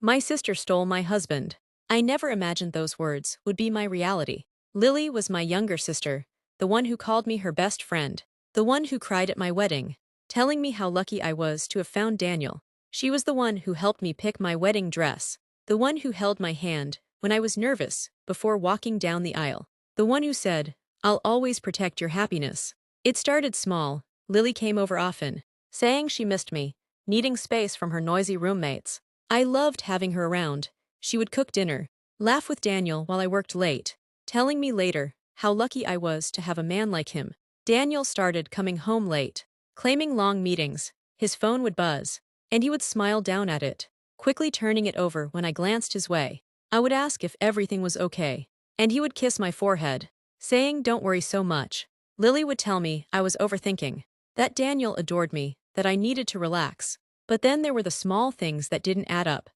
My sister stole my husband. I never imagined those words would be my reality. Lily was my younger sister, the one who called me her best friend, the one who cried at my wedding, telling me how lucky I was to have found Daniel. She was the one who helped me pick my wedding dress, the one who held my hand when I was nervous before walking down the aisle, the one who said, "I'll always protect your happiness." It started small. Lily came over often, saying she missed me, needing space from her noisy roommates. I loved having her around. She would cook dinner, laugh with Daniel while I worked late, telling me later how lucky I was to have a man like him. Daniel started coming home late, claiming long meetings. His phone would buzz, and he would smile down at it, quickly turning it over when I glanced his way. I would ask if everything was okay, and he would kiss my forehead, saying, "Don't worry so much." Lily would tell me I was overthinking, that Daniel adored me, that I needed to relax. But then there were the small things that didn't add up.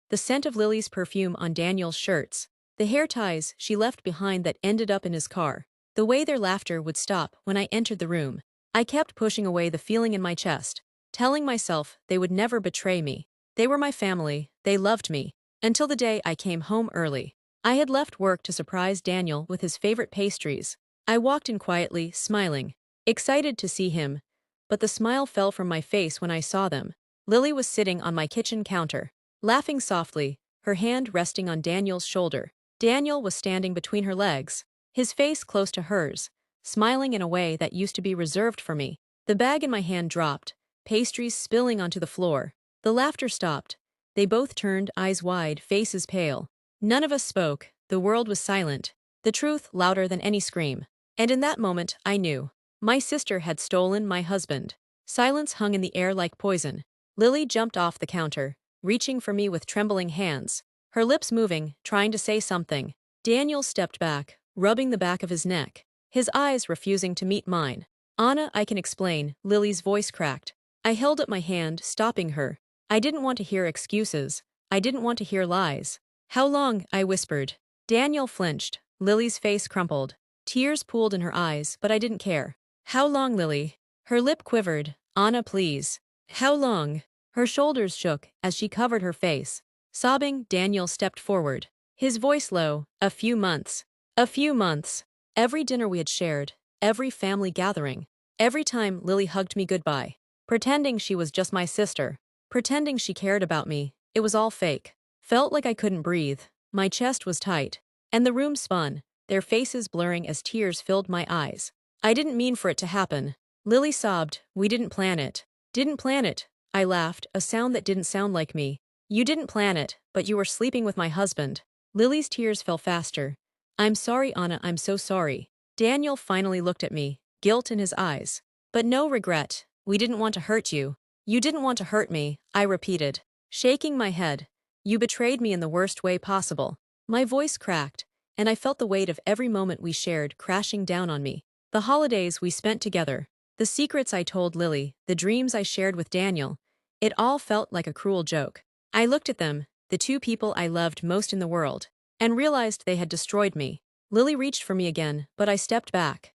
The scent of Lily's perfume on Daniel's shirts, the hair ties she left behind that ended up in his car, the way their laughter would stop when I entered the room. I kept pushing away the feeling in my chest, telling myself they would never betray me. They were my family, they loved me, until the day I came home early. I had left work to surprise Daniel with his favorite pastries. I walked in quietly, smiling, excited to see him, but the smile fell from my face when I saw them. Lily was sitting on my kitchen counter, laughing softly, her hand resting on Daniel's shoulder. Daniel was standing between her legs, his face close to hers, smiling in a way that used to be reserved for me. The bag in my hand dropped, pastries spilling onto the floor. The laughter stopped. They both turned, eyes wide, faces pale. None of us spoke. The world was silent, the truth louder than any scream. And in that moment, I knew. My sister had stolen my husband. Silence hung in the air like poison. Lily jumped off the counter, reaching for me with trembling hands, her lips moving, trying to say something. Daniel stepped back, rubbing the back of his neck, his eyes refusing to meet mine. "Anna, I can explain," Lily's voice cracked. I held up my hand, stopping her. I didn't want to hear excuses. I didn't want to hear lies. "How long?" I whispered. Daniel flinched. Lily's face crumpled. Tears pooled in her eyes, but I didn't care. "How long, Lily?" Her lip quivered. "Anna, please." "How long?" Her shoulders shook as she covered her face. Sobbing, Daniel stepped forward, his voice low. "A few months. A few months." Every dinner we had shared, every family gathering, every time Lily hugged me goodbye, pretending she was just my sister, pretending she cared about me, it was all fake. Felt like I couldn't breathe. My chest was tight. And the room spun, their faces blurring as tears filled my eyes. "I didn't mean for it to happen." Lily sobbed. "We didn't plan it." "Didn't plan it." I laughed, a sound that didn't sound like me. "You didn't plan it, but you were sleeping with my husband." Lily's tears fell faster. "I'm sorry, Anna, I'm so sorry." Daniel finally looked at me, guilt in his eyes. "But no regret. We didn't want to hurt you." "You didn't want to hurt me," I repeated, shaking my head. "You betrayed me in the worst way possible." My voice cracked, and I felt the weight of every moment we shared crashing down on me. The holidays we spent together, the secrets I told Lily, the dreams I shared with Daniel, it all felt like a cruel joke. I looked at them, the two people I loved most in the world, and realized they had destroyed me. Lily reached for me again, but I stepped back.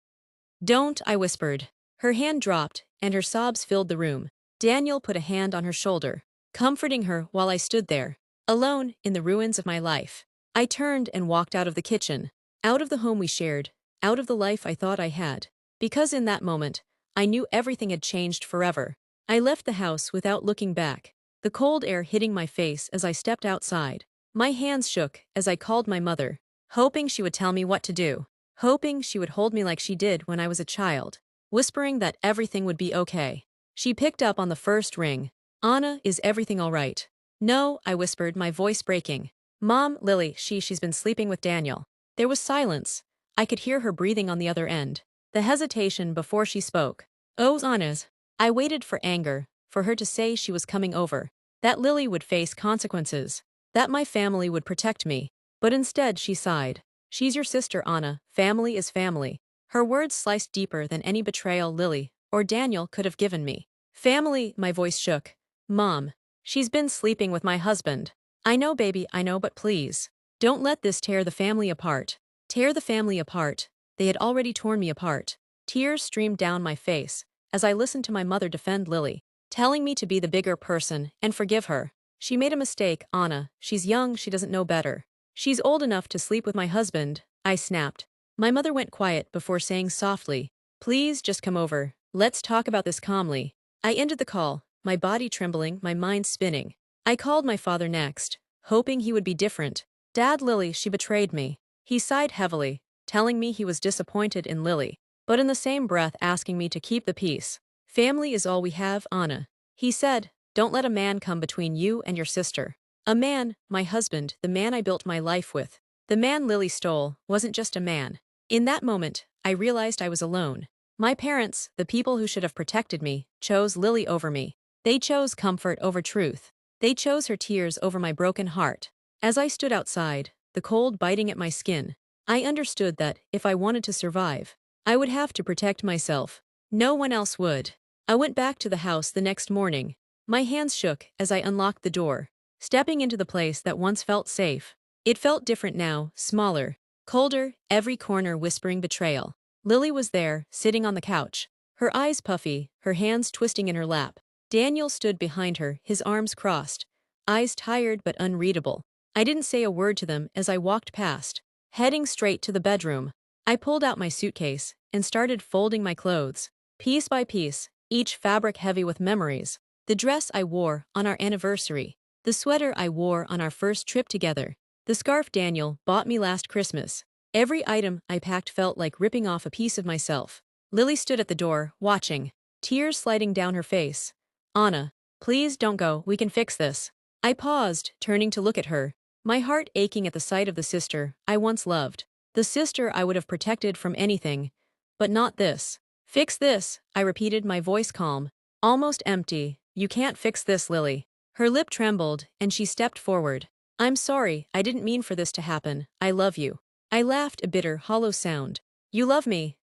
"Don't," I whispered. Her hand dropped, and her sobs filled the room. Daniel put a hand on her shoulder, comforting her while I stood there, alone in the ruins of my life. I turned and walked out of the kitchen, out of the home we shared, out of the life I thought I had. Because in that moment, I knew everything had changed forever. I left the house without looking back, the cold air hitting my face as I stepped outside. My hands shook as I called my mother, hoping she would tell me what to do, hoping she would hold me like she did when I was a child, whispering that everything would be okay. She picked up on the first ring. "Anna, is everything all right?" "No," I whispered, my voice breaking. "Mom, Lily, she's been sleeping with Daniel." There was silence. I could hear her breathing on the other end, the hesitation before she spoke. "Oh, Anna's." I waited for anger, for her to say she was coming over, that Lily would face consequences, that my family would protect me. But instead she sighed. "She's your sister, Anna. Family is family." Her words sliced deeper than any betrayal Lily or Daniel could have given me. "Family," my voice shook. "Mom, she's been sleeping with my husband." "I know, baby, I know, but please, don't let this tear the family apart." Tear the family apart. They had already torn me apart. Tears streamed down my face as I listened to my mother defend Lily, telling me to be the bigger person and forgive her. She made a mistake, Anna. She's young, she doesn't know better. She's old enough to sleep with my husband, I snapped. My mother went quiet before saying softly, please just come over. Let's talk about this calmly. I ended the call, my body trembling, my mind spinning. I called my father next, hoping he would be different. Dad, Lily, she betrayed me. He sighed heavily, telling me he was disappointed in Lily, but in the same breath asking me to keep the peace. Family is all we have, Anna. He said, don't let a man come between you and your sister. A man, my husband, the man I built my life with. The man Lily stole, wasn't just a man. In that moment, I realized I was alone. My parents, the people who should have protected me, chose Lily over me. They chose comfort over truth. They chose her tears over my broken heart. As I stood outside, the cold biting at my skin, I understood that, if I wanted to survive, I would have to protect myself. No one else would. I went back to the house the next morning. My hands shook as I unlocked the door, stepping into the place that once felt safe. It felt different now, smaller, colder, every corner whispering betrayal. Lily was there, sitting on the couch, her eyes puffy, her hands twisting in her lap. Daniel stood behind her, his arms crossed, eyes tired but unreadable. I didn't say a word to them as I walked past, heading straight to the bedroom. I pulled out my suitcase and started folding my clothes, piece by piece, each fabric heavy with memories. The dress I wore on our anniversary, the sweater I wore on our first trip together, the scarf Daniel bought me last Christmas. Every item I packed felt like ripping off a piece of myself. Lily stood at the door, watching, tears sliding down her face. Anna, please don't go, we can fix this. I paused, turning to look at her, my heart aching at the sight of the sister I once loved. The sister I would have protected from anything, but not this. Fix this, I repeated, my voice calm, almost empty. You can't fix this, Lily. Her lip trembled, and she stepped forward. I'm sorry, I didn't mean for this to happen. I love you. I laughed, a bitter, hollow sound. You love me,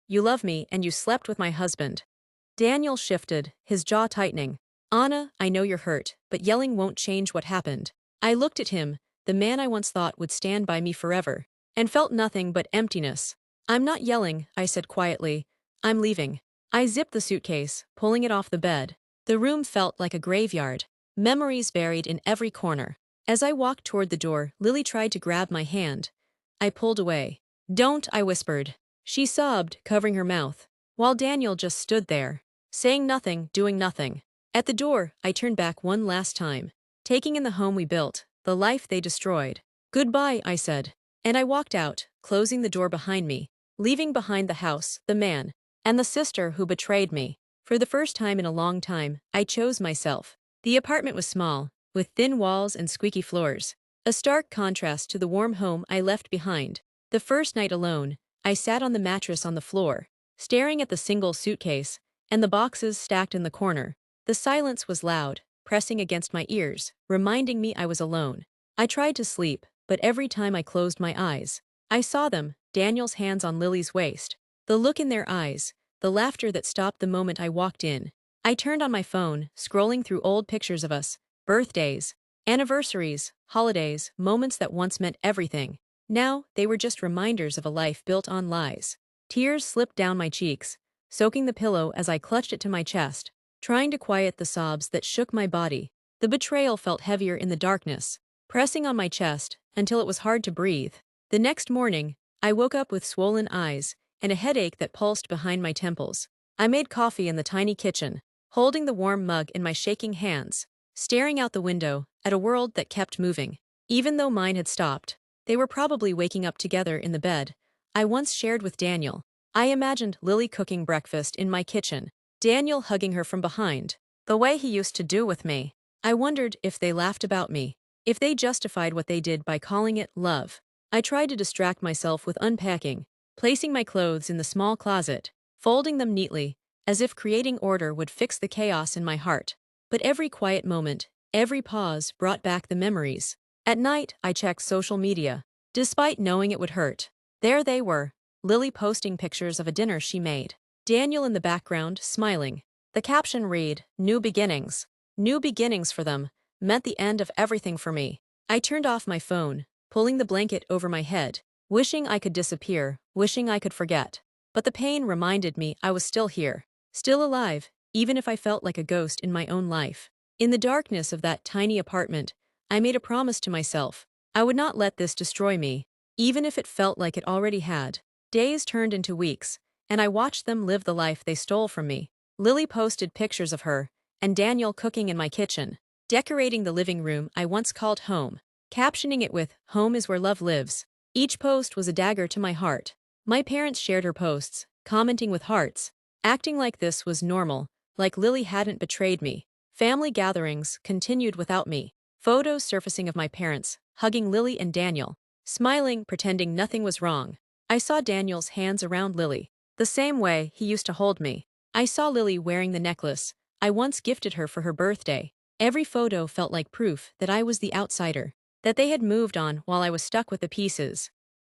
and you slept with my husband. Daniel shifted, his jaw tightening. Anna, I know you're hurt, but yelling won't change what happened. I looked at him, the man I once thought would stand by me forever, and felt nothing but emptiness. I'm not yelling, I said quietly. I'm leaving. I zipped the suitcase, pulling it off the bed. The room felt like a graveyard, memories buried in every corner. As I walked toward the door, Lily tried to grab my hand. I pulled away. Don't, I whispered. She sobbed, covering her mouth, while Daniel just stood there, saying nothing, doing nothing. At the door, I turned back one last time, taking in the home we built, the life they destroyed. Goodbye, I said, and I walked out, closing the door behind me, leaving behind the house, the man, and the sister who betrayed me. For the first time in a long time, I chose myself. The apartment was small, with thin walls and squeaky floors, a stark contrast to the warm home I left behind. The first night alone, I sat on the mattress on the floor, staring at the single suitcase and the boxes stacked in the corner. The silence was loud, pressing against my ears, reminding me I was alone. I tried to sleep, but every time I closed my eyes, I saw them, Daniel's hands on Lily's waist, the look in their eyes, the laughter that stopped the moment I walked in. I turned on my phone, scrolling through old pictures of us, birthdays, anniversaries, holidays, moments that once meant everything. Now, they were just reminders of a life built on lies. Tears slipped down my cheeks, soaking the pillow as I clutched it to my chest, trying to quiet the sobs that shook my body. The betrayal felt heavier in the darkness, pressing on my chest until it was hard to breathe. The next morning, I woke up with swollen eyes and a headache that pulsed behind my temples. I made coffee in the tiny kitchen, holding the warm mug in my shaking hands, staring out the window at a world that kept moving. Even though mine had stopped, they were probably waking up together in the bed I once shared with Daniel. I imagined Lily cooking breakfast in my kitchen, Daniel hugging her from behind, the way he used to do with me. I wondered if they laughed about me, if they justified what they did by calling it love. I tried to distract myself with unpacking, placing my clothes in the small closet, folding them neatly, as if creating order would fix the chaos in my heart. But every quiet moment, every pause brought back the memories. At night, I checked social media, despite knowing it would hurt. There they were, Lily posting pictures of a dinner she made, Daniel in the background, smiling. The caption read, "New beginnings." New beginnings for them meant the end of everything for me. I turned off my phone, pulling the blanket over my head, wishing I could disappear, wishing I could forget. But the pain reminded me I was still here, still alive, even if I felt like a ghost in my own life. In the darkness of that tiny apartment, I made a promise to myself. I would not let this destroy me, even if it felt like it already had. Days turned into weeks, and I watched them live the life they stole from me. Lily posted pictures of her and Daniel cooking in my kitchen, decorating the living room I once called home, captioning it with, "Home is where love lives." Each post was a dagger to my heart. My parents shared her posts, commenting with hearts, acting like this was normal, like Lily hadn't betrayed me. Family gatherings continued without me. Photos surfacing of my parents, hugging Lily and Daniel, smiling, pretending nothing was wrong. I saw Daniel's hands around Lily, the same way he used to hold me. I saw Lily wearing the necklace I once gifted her for her birthday. Every photo felt like proof that I was the outsider, that they had moved on while I was stuck with the pieces.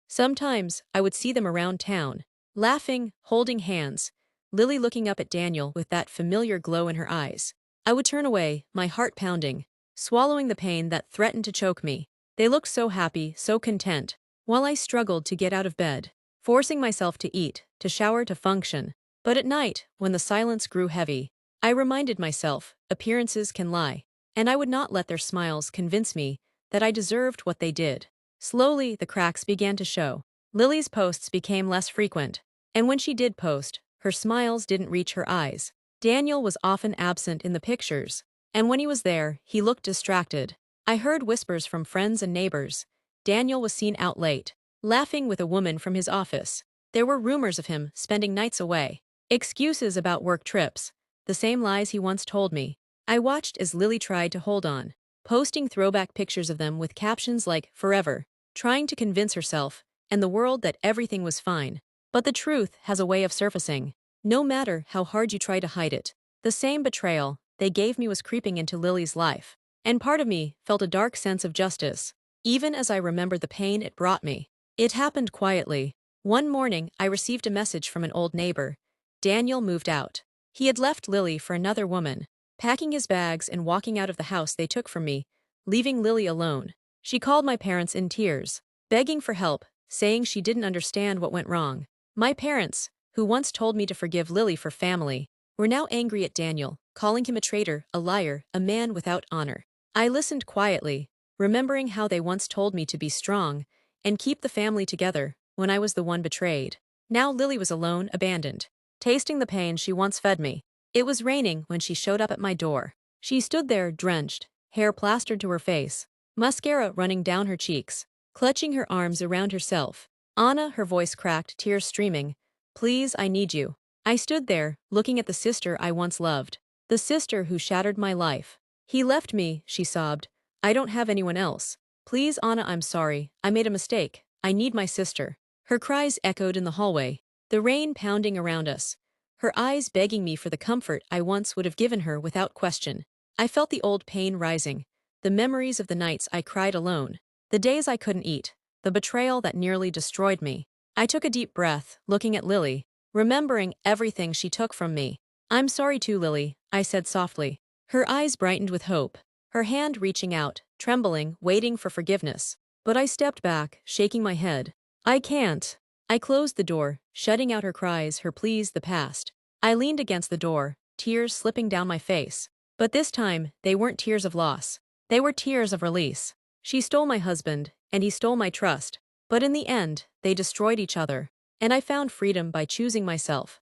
Sometimes I would see them around town, laughing, holding hands, Lily looking up at Daniel with that familiar glow in her eyes. I would turn away, my heart pounding, swallowing the pain that threatened to choke me. They looked so happy, so content, while I struggled to get out of bed, forcing myself to eat, to shower, to function. But at night, when the silence grew heavy, I reminded myself, appearances can lie, and I would not let their smiles convince me that I deserved what they did. Slowly, the cracks began to show. Lily's posts became less frequent, and when she did post, her smiles didn't reach her eyes. Daniel was often absent in the pictures, and when he was there, he looked distracted. I heard whispers from friends and neighbors. Daniel was seen out late, laughing with a woman from his office. There were rumors of him spending nights away, excuses about work trips, the same lies he once told me. I watched as Lily tried to hold on, posting throwback pictures of them with captions like "forever," trying to convince herself and the world that everything was fine. But the truth has a way of surfacing, no matter how hard you try to hide it. The same betrayal they gave me was creeping into Lily's life, and part of me felt a dark sense of justice, even as I remembered the pain it brought me. It happened quietly. One morning, I received a message from an old neighbor. Daniel moved out. He had left Lily for another woman, packing his bags and walking out of the house they took from me, leaving Lily alone. She called my parents in tears, begging for help, saying she didn't understand what went wrong. My parents, who once told me to forgive Lily for family, were now angry at Daniel, calling him a traitor, a liar, a man without honor. I listened quietly, remembering how they once told me to be strong and keep the family together when I was the one betrayed. Now Lily was alone, abandoned, tasting the pain she once fed me. It was raining when she showed up at my door. She stood there, drenched, hair plastered to her face, mascara running down her cheeks, clutching her arms around herself. "Anna," her voice cracked, tears streaming. "Please, I need you." I stood there, looking at the sister I once loved, the sister who shattered my life. "He left me," she sobbed. "I don't have anyone else. Please, Anna, I'm sorry. I made a mistake. I need my sister." Her cries echoed in the hallway, the rain pounding around us, her eyes begging me for the comfort I once would have given her without question. I felt the old pain rising, the memories of the nights I cried alone, the days I couldn't eat, the betrayal that nearly destroyed me. I took a deep breath, looking at Lily, remembering everything she took from me. "I'm sorry too, Lily," I said softly. Her eyes brightened with hope, her hand reaching out, trembling, waiting for forgiveness. But I stepped back, shaking my head. "I can't." I closed the door, shutting out her cries, her pleas, the past. I leaned against the door, tears slipping down my face. But this time, they weren't tears of loss. They were tears of release. She stole my husband, and he stole my trust. But in the end, they destroyed each other. And I found freedom by choosing myself.